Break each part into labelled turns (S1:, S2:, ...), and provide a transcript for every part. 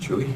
S1: Chewie.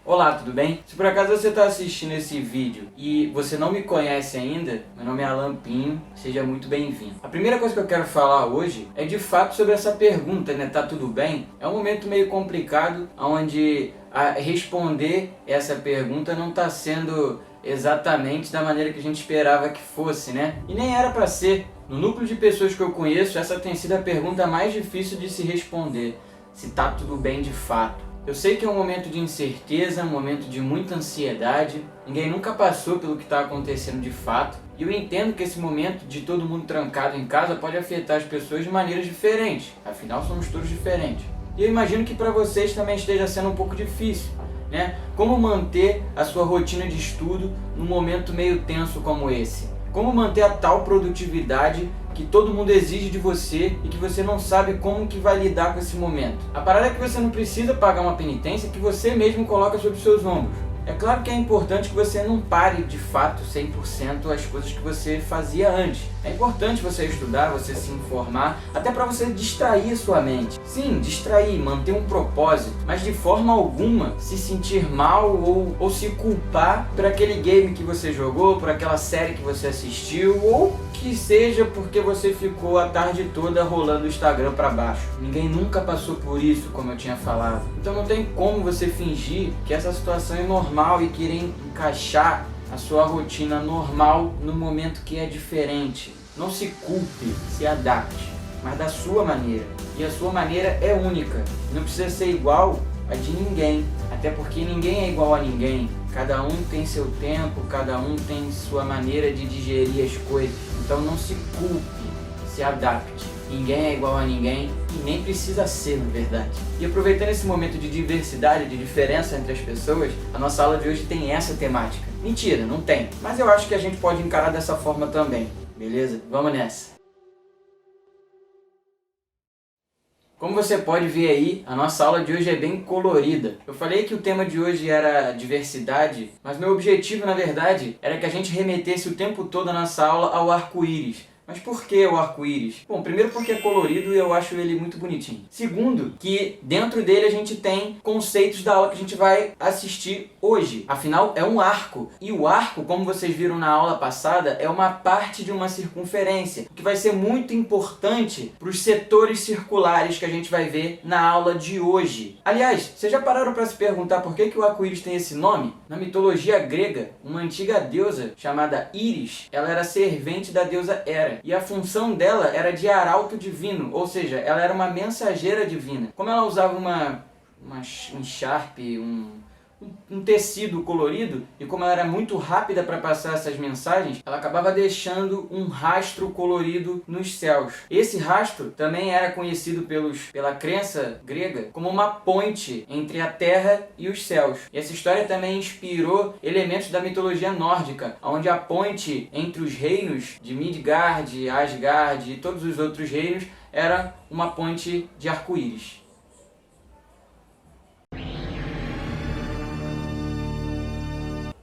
S2: Olá, tudo bem? Se por acaso você está assistindo esse vídeo e você não me conhece ainda, meu nome é Alan Pinho, seja muito bem-vindo. A primeira coisa que eu quero falar hoje é de fato sobre essa pergunta, né? Tá tudo bem? É um momento meio complicado, onde responder essa pergunta não está sendo exatamente da maneira que a gente esperava que fosse, né? E nem era para ser. No núcleo de pessoas que eu conheço, essa tem sido a pergunta mais difícil de se responder, se tá tudo bem de fato. Eu sei que é um momento de incerteza, um momento de muita ansiedade, ninguém nunca passou pelo que está acontecendo de fato, e eu entendo que esse momento de todo mundo trancado em casa pode afetar as pessoas de maneiras diferentes, afinal somos todos diferentes. E eu imagino que para vocês também esteja sendo um pouco difícil, né? Como manter a sua rotina de estudo num momento meio tenso como esse? Como manter a tal produtividade que todo mundo exige de você e que você não sabe como que vai lidar com esse momento? A parada é que você não precisa pagar uma penitência que você mesmo coloca sobre os seus ombros. É claro que é importante que você não pare de fato 100% as coisas que você fazia antes. É importante você estudar, você se informar, até para você distrair sua mente. Sim, distrair, manter um propósito, mas de forma alguma se sentir mal ou se culpar por aquele game que você jogou, por aquela série que você assistiu, ou que seja porque você ficou a tarde toda rolando o Instagram para baixo. Ninguém nunca passou por isso, como eu tinha falado. Então não tem como você fingir que essa situação é normal e querer encaixar a sua rotina normal no momento que é diferente. Não se culpe, se adapte, mas da sua maneira. E a sua maneira é única. Não precisa ser igual a de ninguém, até porque ninguém é igual a ninguém. Cada um tem seu tempo, cada um tem sua maneira de digerir as coisas. Então não se culpe, se adapte. Ninguém é igual a ninguém e nem precisa ser, na verdade. E aproveitando esse momento de diversidade, de diferença entre as pessoas, a nossa aula de hoje tem essa temática. Mentira, não tem. Mas eu acho que a gente pode encarar dessa forma também. Beleza? Vamos nessa. Como você pode ver aí, a nossa aula de hoje é bem colorida. Eu falei que o tema de hoje era diversidade, mas meu objetivo, na verdade, era que a gente remetesse o tempo todo a nossa aula ao arco-íris. Mas por que o arco-íris? Bom, primeiro porque é colorido e eu acho ele muito bonitinho. Segundo, que dentro dele a gente tem conceitos da aula que a gente vai assistir hoje. Afinal, é um arco. E o arco, como vocês viram na aula passada, é uma parte de uma circunferência, o que vai ser muito importante para os setores circulares que a gente vai ver na aula de hoje. Aliás, vocês já pararam para se perguntar por que o arco-íris tem esse nome? Na mitologia grega, uma antiga deusa chamada Íris, ela era servente da deusa Hera. E a função dela era de arauto divino, ou seja, ela era uma mensageira divina. Como ela usava um encharpe, um tecido colorido, e como ela era muito rápida para passar essas mensagens, ela acabava deixando um rastro colorido nos céus. Esse rastro também era conhecido pela crença grega como uma ponte entre a terra e os céus. E essa história também inspirou elementos da mitologia nórdica, onde a ponte entre os reinos de Midgard, Asgard e todos os outros reinos era uma ponte de arco-íris.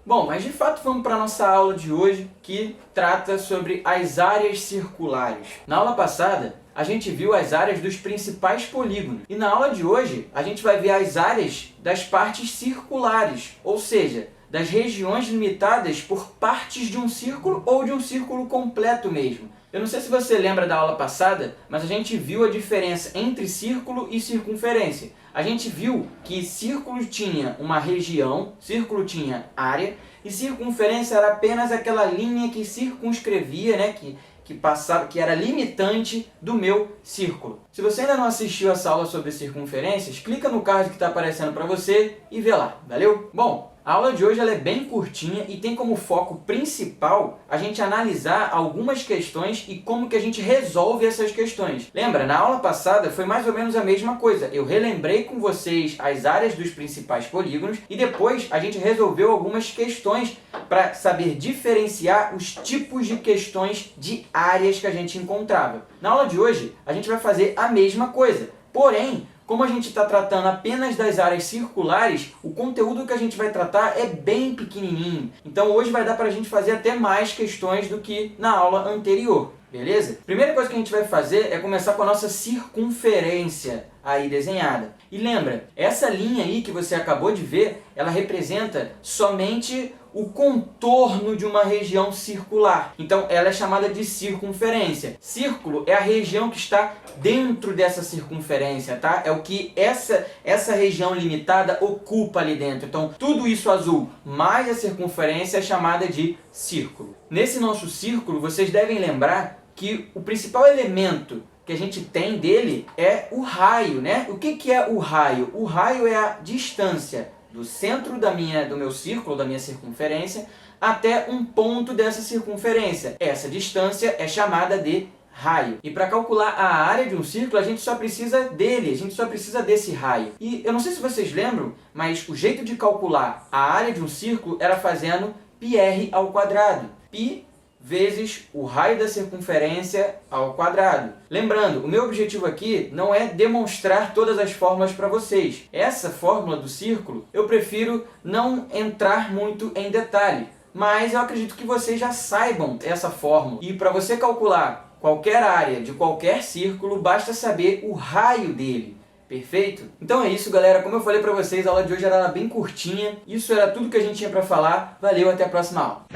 S2: Bom, mas de fato vamos para a nossa aula de hoje, que trata sobre as áreas circulares. Na aula passada, a gente viu as áreas dos principais polígonos. E na aula de hoje, a gente vai ver as áreas das partes circulares, ou seja, das regiões limitadas por partes de um círculo ou de um círculo completo mesmo. Eu não sei se você lembra da aula passada, mas a gente viu a diferença entre círculo e circunferência. A gente viu que círculo tinha uma região, círculo tinha área, e circunferência era apenas aquela linha que circunscrevia, né, que passava, que era limitante do meu círculo. Se você ainda não assistiu essa aula sobre circunferências, clica no card que está aparecendo para você e vê lá, valeu? Bom, a aula de hoje ela é bem curtinha e tem como foco principal a gente analisar algumas questões e como que a gente resolve essas questões. Lembra, na aula passada foi mais ou menos a mesma coisa. Eu relembrei com vocês as áreas dos principais polígonos e depois a gente resolveu algumas questões para saber diferenciar os tipos de questões de áreas que a gente encontrava. Na aula de hoje a gente vai fazer a mesma coisa, porém, como a gente está tratando apenas das áreas circulares, o conteúdo que a gente vai tratar é bem pequenininho. Então hoje vai dar para a gente fazer até mais questões do que na aula anterior. Beleza? Primeira coisa que a gente vai fazer é começar com a nossa circunferência. aí desenhada. E lembra, essa linha aí que você acabou de ver, ela representa somente o contorno de uma região circular. Então ela é chamada de circunferência. Círculo é a região que está dentro dessa circunferência, tá? É o que essa região limitada ocupa ali dentro. Então tudo isso azul mais a circunferência é chamada de círculo. Nesse nosso círculo, vocês devem lembrar que o principal elemento que a gente tem dele é o raio, né? O que é o raio? O raio é a distância do centro do meu círculo, da minha circunferência, até um ponto dessa circunferência. Essa distância é chamada de raio. E para calcular a área de um círculo, a gente só precisa dele, a gente só precisa desse raio. E eu não sei se vocês lembram, mas o jeito de calcular a área de um círculo era fazendo πr ao quadrado. Π vezes o raio da circunferência ao quadrado. Lembrando, o meu objetivo aqui não é demonstrar todas as fórmulas para vocês. Essa fórmula do círculo, eu prefiro não entrar muito em detalhe. Mas eu acredito que vocês já saibam essa fórmula. E para você calcular qualquer área de qualquer círculo, basta saber o raio dele. Perfeito? Então é isso, galera. Como eu falei pra vocês, a aula de hoje era bem curtinha. Isso era tudo que a gente tinha pra falar. Valeu, até a próxima aula.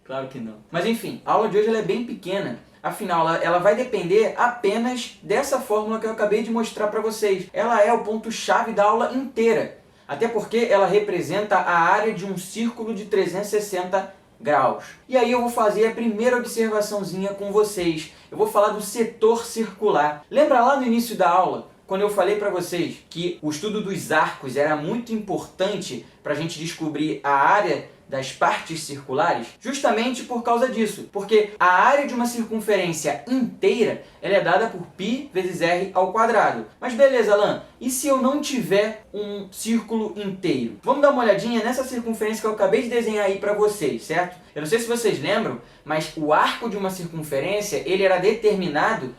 S2: Claro que não. Mas enfim, a aula de hoje ela é bem pequena. Afinal, ela vai depender apenas dessa fórmula que eu acabei de mostrar pra vocês. Ela é o ponto-chave da aula inteira. Até porque ela representa a área de um círculo de 360 graus. E aí eu vou fazer a primeira observaçãozinha com vocês. Eu vou falar do setor circular. Lembra lá no início da aula, quando eu falei para vocês que o estudo dos arcos era muito importante para a gente descobrir a área das partes circulares? Justamente por causa disso. Porque a área de uma circunferência inteira ela é dada por π vezes r ao quadrado. Mas beleza, Alan, e se eu não tiver um círculo inteiro? Vamos dar uma olhadinha nessa circunferência que eu acabei de desenhar aí para vocês, certo? Eu não sei se vocês lembram, mas o arco de uma circunferência ele era determinado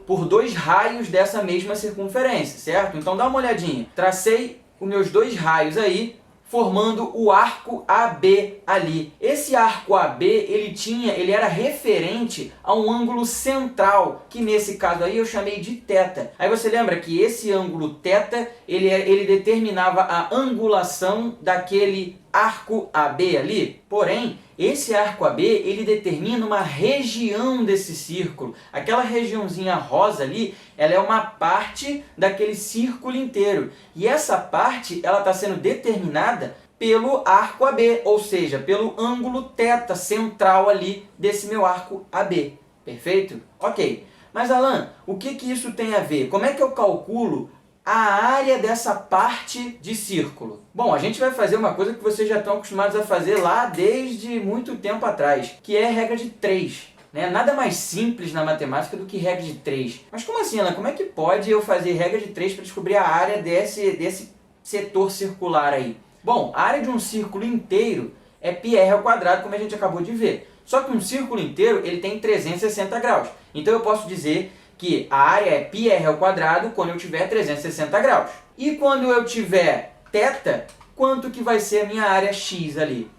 S2: por dois raios dessa mesma circunferência, certo? Então dá uma olhadinha. Tracei os meus dois raios aí, formando o arco AB ali. Esse arco AB, ele era referente a um ângulo central, que nesse caso aí eu chamei de θ. Aí você lembra que esse ângulo θ, ele determinava a angulação daquele arco AB ali? Porém, esse arco AB, ele determina uma região desse círculo. Aquela regiãozinha rosa ali, ela é uma parte daquele círculo inteiro. E essa parte, ela está sendo determinada pelo arco AB, ou seja, pelo ângulo θ central ali desse meu arco AB. Perfeito? Ok. Mas Alan, o que isso tem a ver? Como é que eu calculo a área dessa parte de círculo? Bom, a gente vai fazer uma coisa que vocês já estão acostumados a fazer lá desde muito tempo atrás, que é a regra de 3. Né? Nada mais simples na matemática do que regra de 3. Mas como assim, Ana? Como é que pode eu fazer regra de 3 para descobrir a área desse setor circular aí? Bom, a área de um círculo inteiro é πr ao quadrado, como a gente acabou de ver. Só que um círculo inteiro ele tem 360 graus. Então eu posso dizer que a área é πr ao quadrado quando eu tiver 360 graus. E quando eu tiver θ, quanto que vai ser a minha área x ali?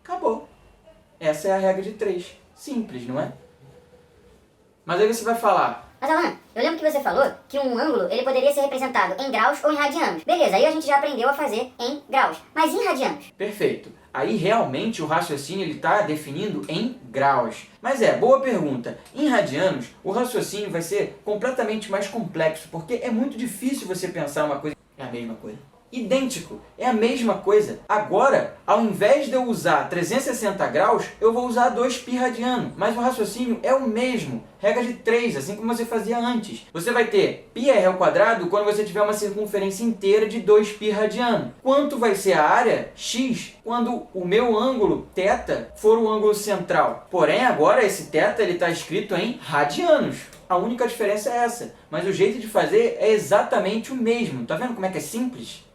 S2: Acabou. Essa é a regra de 3. Simples, não é? Mas aí você vai falar...
S1: Mas Alan, eu lembro que você falou que um ângulo ele poderia ser representado em graus ou em radianos. Beleza, aí a gente já aprendeu a fazer em graus. Mas em radianos?
S2: Perfeito. Aí realmente o raciocínio está definindo em graus. Mas boa pergunta. Em radianos, o raciocínio vai ser completamente mais complexo, porque é muito difícil você pensar uma coisa... É a mesma coisa. Idêntico, é a mesma coisa. Agora, ao invés de eu usar 360 graus, eu vou usar 2π radiano. Mas o raciocínio é o mesmo. Regra de 3, assim como você fazia antes. Você vai ter πr ao quadrado quando você tiver uma circunferência inteira de 2π radiano. Quanto vai ser a área x quando o meu ângulo θ for o ângulo central? Porém, agora esse θ está escrito em radianos. A única diferença é essa. Mas o jeito de fazer é exatamente o mesmo. Tá vendo como é que é simples?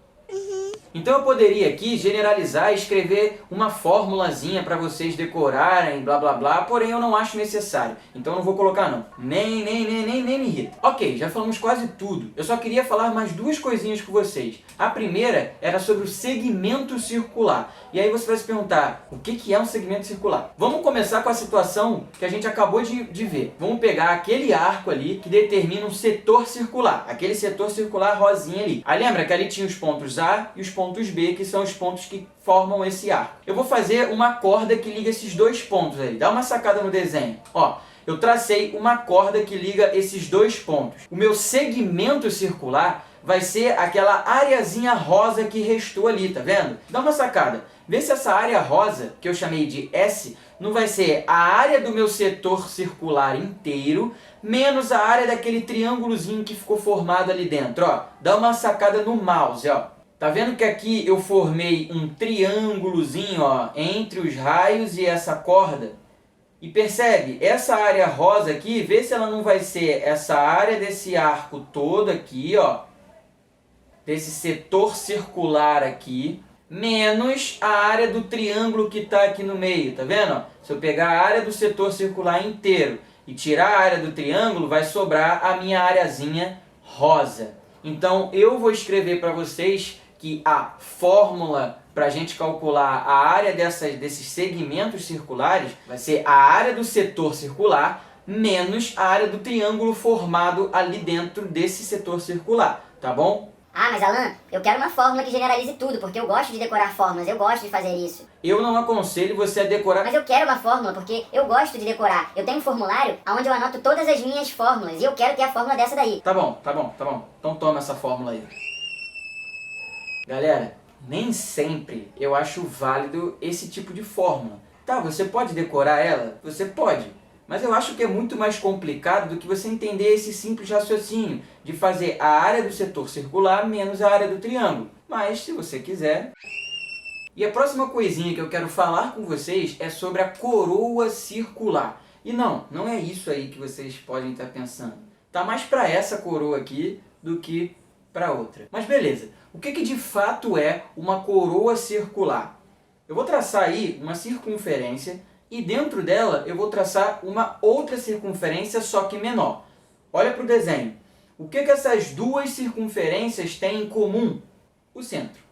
S2: Então eu poderia aqui generalizar e escrever uma formulazinha para vocês decorarem, blá blá blá, porém eu não acho necessário. Então eu não vou colocar não. Nem me irrita. Ok, já falamos quase tudo. Eu só queria falar mais duas coisinhas com vocês. A primeira era sobre o segmento circular. E aí você vai se perguntar, o que é um segmento circular? Vamos começar com a situação que a gente acabou de ver. Vamos pegar aquele arco ali que determina um setor circular, aquele setor circular rosinha ali. Aí lembra que ali tinha os pontos A e os pontos B, que são os pontos que formam esse arco. Eu vou fazer uma corda que liga esses dois pontos aí. Dá uma sacada no desenho. Ó, eu tracei uma corda que liga esses dois pontos. O meu segmento circular vai ser aquela areazinha rosa que restou ali, tá vendo? Dá uma sacada. Vê se essa área rosa, que eu chamei de S, não vai ser a área do meu setor circular inteiro, menos a área daquele triângulozinho que ficou formado ali dentro, ó. Dá uma sacada no mouse, ó. Tá vendo que aqui eu formei um triângulozinho, ó, entre os raios e essa corda? E percebe, essa área rosa aqui, vê se ela não vai ser essa área desse arco todo aqui, ó, desse setor circular aqui, menos a área do triângulo que está aqui no meio, tá vendo? Ó? Se eu pegar a área do setor circular inteiro e tirar a área do triângulo, vai sobrar a minha areazinha rosa. Então eu vou escrever para vocês que a fórmula para a gente calcular a área desses segmentos circulares vai ser a área do setor circular menos a área do triângulo formado ali dentro desse setor circular, tá bom?
S1: Ah, mas Alan, eu quero uma fórmula que generalize tudo, porque eu gosto de decorar fórmulas, eu gosto de fazer isso.
S2: Eu não aconselho você a decorar...
S1: Mas eu quero uma fórmula, porque eu gosto de decorar. Eu tenho um formulário onde eu anoto todas as minhas fórmulas, e eu quero ter a fórmula dessa daí.
S2: Tá bom. Então toma essa fórmula aí. Galera, nem sempre eu acho válido esse tipo de fórmula. Tá, você pode decorar ela? Você pode. Mas eu acho que é muito mais complicado do que você entender esse simples raciocínio de fazer a área do setor circular menos a área do triângulo. Mas, se você quiser... E a próxima coisinha que eu quero falar com vocês é sobre a coroa circular. E não é isso aí que vocês podem estar pensando. Tá mais para essa coroa aqui do que para outra. Mas beleza, o que de fato é uma coroa circular? Eu vou traçar aí uma circunferência e dentro dela eu vou traçar uma outra circunferência, só que menor. Olha para o desenho. O que essas duas circunferências têm em comum? O centro.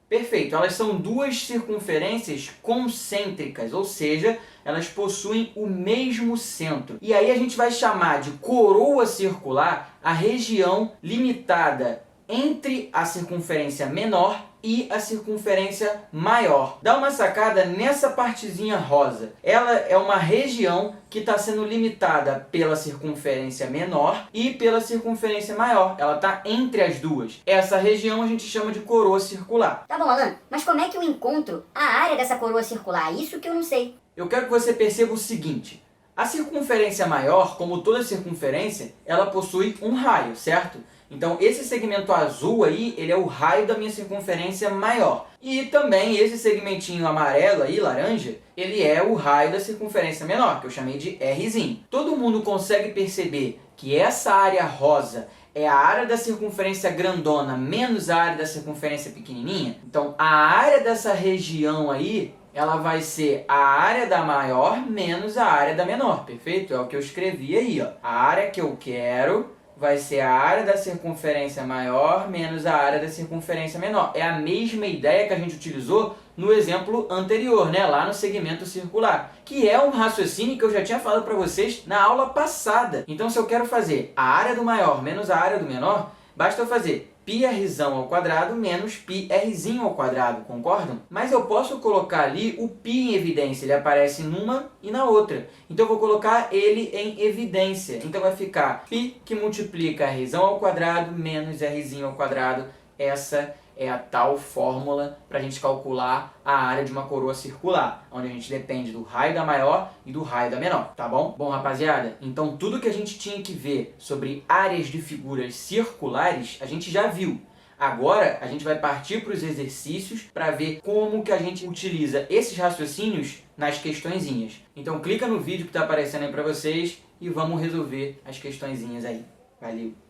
S2: Perfeito, elas são duas circunferências concêntricas, ou seja, elas possuem o mesmo centro. E aí a gente vai chamar de coroa circular a região limitada entre a circunferência menor e a circunferência maior. Dá uma sacada nessa partezinha rosa. Ela é uma região que está sendo limitada pela circunferência menor e pela circunferência maior. Ela está entre as duas. Essa região a gente chama de coroa circular.
S1: Tá bom, Alan, mas como é que eu encontro a área dessa coroa circular? Isso que eu não sei.
S2: Eu quero que você perceba o seguinte. A circunferência maior, como toda circunferência, ela possui um raio, certo? Então esse segmento azul aí, ele é o raio da minha circunferência maior. E também esse segmentinho amarelo aí, laranja, ele é o raio da circunferência menor, que eu chamei de Rzinho. Todo mundo consegue perceber que essa área rosa é a área da circunferência grandona menos a área da circunferência pequenininha? Então a área dessa região aí, ela vai ser a área da maior menos a área da menor, perfeito? É o que eu escrevi aí, ó. A área que eu quero vai ser a área da circunferência maior menos a área da circunferência menor. É a mesma ideia que a gente utilizou no exemplo anterior, né? Lá no segmento circular, que é um raciocínio que eu já tinha falado para vocês na aula passada. Então, se eu quero fazer a área do maior menos a área do menor, basta eu fazer πr ao quadrado menos πrzinho ao quadrado, concordam? Mas eu posso colocar ali o π em evidência, ele aparece numa e na outra. Então eu vou colocar ele em evidência. Então vai ficar π que multiplica r ao quadrado menos rzinho ao quadrado. Essa é a tal fórmula para a gente calcular a área de uma coroa circular, onde a gente depende do raio da maior e do raio da menor, tá bom? Bom, rapaziada, então tudo que a gente tinha que ver sobre áreas de figuras circulares, a gente já viu. Agora, a gente vai partir para os exercícios para ver como que a gente utiliza esses raciocínios nas questõezinhas. Então clica no vídeo que está aparecendo aí para vocês e vamos resolver as questõezinhas aí. Valeu!